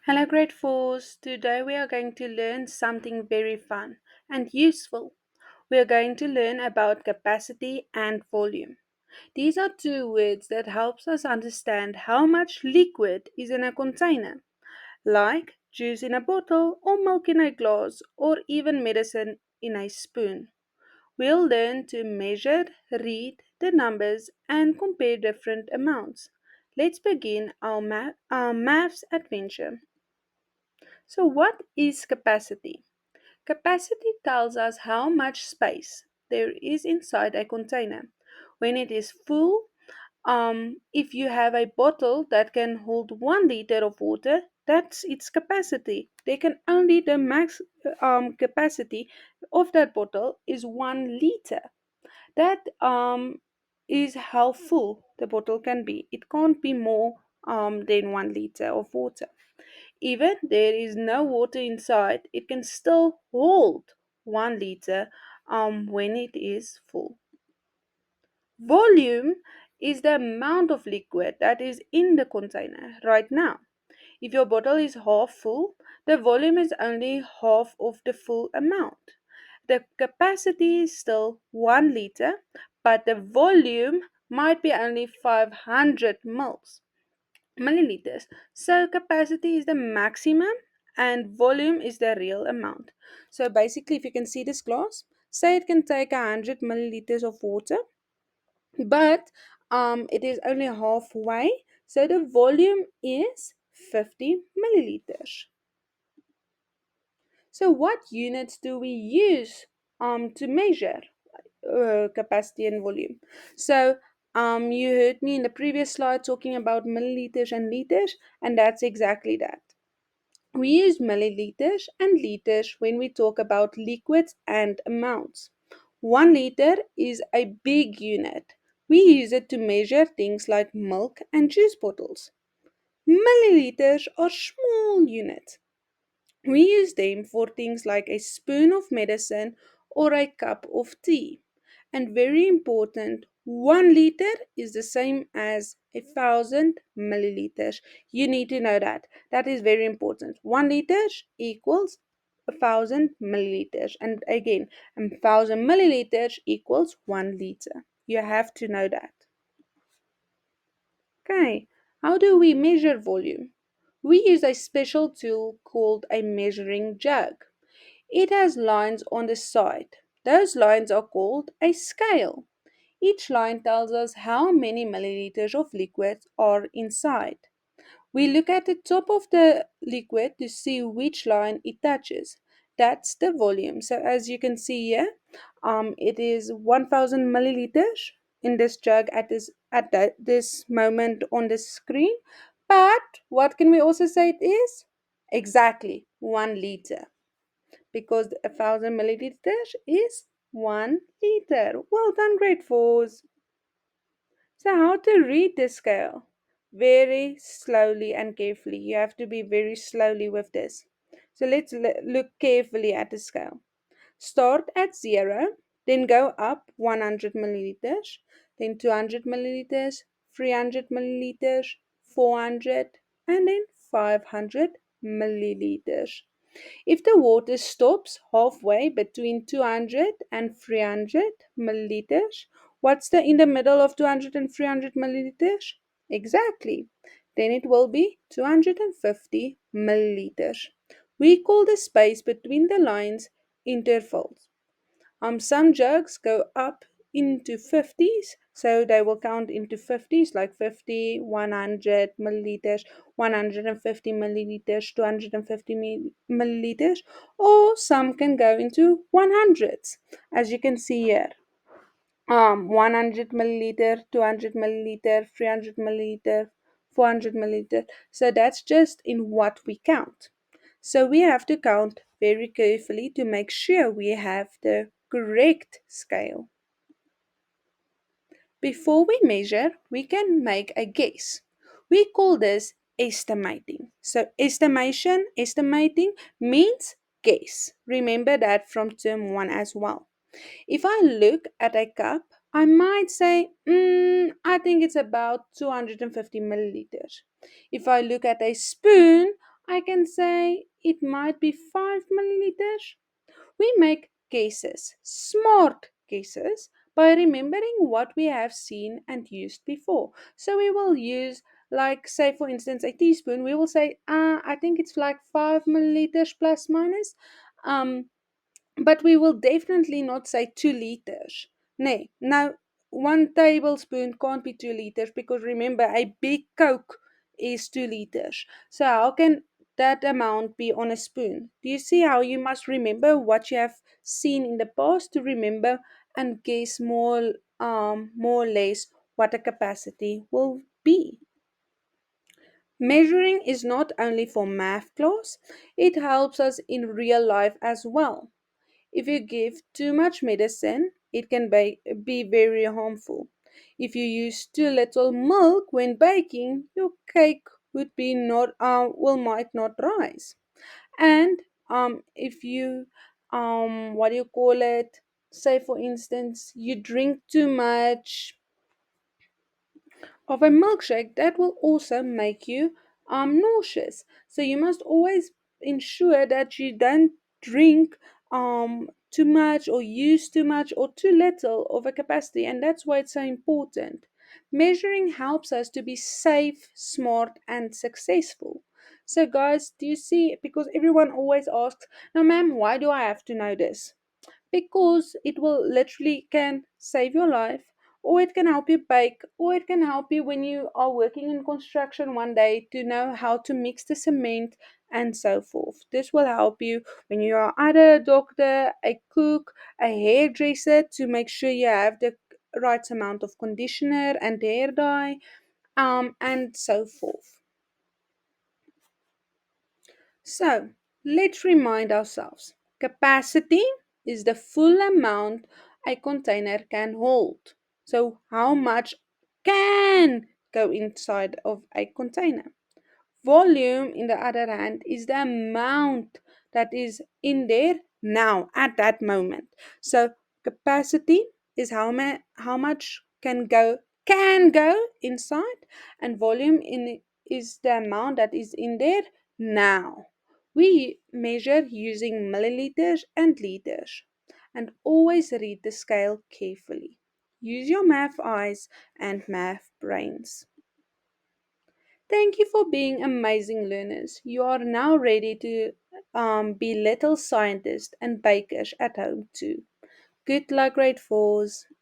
Hello, grade fours. Today we are going to learn something very fun and useful. We are going to learn about capacity and volume. These are two words that helps us understand how much liquid is in a container, like juice in a bottle or milk in a glass or even medicine in a spoon. We'll learn to measure, read the numbers and compare different amounts. Let's begin our maths adventure. So, what is capacity? Capacity tells us how much space there is inside a container. When it is full, if you have a bottle that can hold 1 liter of water, that's its capacity. They can only the max capacity of that bottle is 1 liter. That is how full the bottle can be. It can't be more than 1 liter of water. Even there is no water inside, it can still hold 1 liter when it is full. Volume is the amount of liquid that is in the container right now. If your bottle is half full, the volume is only half of the full amount. The capacity is still 1 liter, but the volume might be only 500 mils milliliters. So capacity is the maximum and volume is the real amount. So basically, if you can see this glass, say it can take 100 milliliters of water, but it is only halfway. So the volume is 50 milliliters. So what units do we use to measure capacity and volume? So you heard me in the previous slide talking about milliliters and liters, and that's exactly that. We use milliliters and liters when we talk about liquids and amounts. 1 liter is a big unit. We use it to measure things like milk and juice bottles. Milliliters are small units. We use them for things like a spoon of medicine or a cup of tea. And very important, 1 liter is the same as 1,000 milliliters. You need to know that. That is very important. 1 liter equals 1,000 milliliters. And again, 1,000 milliliters equals 1 liter. You have to know that. Okay, how do we measure volume? We use a special tool called a measuring jug. It has lines on the side. Those lines are called a scale. Each line tells us how many milliliters of liquid are inside. We look at the top of the liquid to see which line it touches. That's the volume. So as you can see here, it is 1,000 milliliters in this jug this moment on the screen. But what can we also say it is? Exactly 1 liter, because 1,000 milliliters is 1 liter. Well done, grade fours. So, how to read the scale? Very slowly and carefully. You have to be very slowly with this. So, let's look carefully at the scale. Start at 0, then go up 100 milliliters, then 200 milliliters, 300 milliliters, 400, and then 500 milliliters. If the water stops halfway between 200 and 300 milliliters, what's the in the middle of 200 and 300 milliliters? Exactly. Then it will be 250 milliliters. We call the space between the lines intervals. Some jugs go up into 50s, so they will count into 50s like 50, 100 milliliters, 150 milliliters, 250 milliliters, or some can go into 100s, as you can see here. 100 milliliter, 200 milliliter, 300 milliliter, 400 milliliter. So that's just in what we count. So we have to count very carefully to make sure we have the correct scale. Before we measure, we can make a guess. We call this estimating. So estimating means guess. Remember that from term 1 as well. If I look at a cup, I might say, I think it's about 250 milliliters. If I look at a spoon, I can say it might be 5 milliliters. We make guesses, smart guesses, by remembering what we have seen and used before. So we will use, like, say, for instance, a teaspoon. We will say, I think it's like 5 milliliters plus minus. Um, but we will definitely not say 2 liters. Nay, now 1 tablespoon can't be 2 liters because remember, a big Coke is 2 liters. So, how can that amount be on a spoon? Do you see how you must remember what you have seen in the past to remember and guess more or less what a capacity will be? Measuring is not only for math class, it helps us in real life as well. If you give too much medicine, it can be very harmful. If you use too little milk when baking, your cake would be not will might not rise. And if you what do you call it? Say for instance, you drink too much of a milkshake, that will also make you nauseous. So you must always ensure that you don't drink too much or use too much or too little of a capacity, and that's why it's so important. Measuring helps us to be safe, smart, and successful. So, guys, do you see? Because everyone always asks, now, ma'am, why do I have to know this? Because it will literally can save your life, or it can help you bake, or it can help you when you are working in construction one day to know how to mix the cement and so forth. This will help you when you are either a doctor, a cook, a hairdresser, to make sure you have the right amount of conditioner and hair dye, and so forth. So let's remind ourselves, capacity is the full amount a container can hold. So, how much can go inside of a container? Volume, in the other hand, is the amount that is in there now at that moment. So, capacity is how much can go inside, and volume is the amount that is in there now. We measure using milliliters and liters, and always read the scale carefully. Use your math eyes and math brains. Thank you for being amazing learners. You are now ready to be little scientists and bakers at home too. Good luck, grade fours.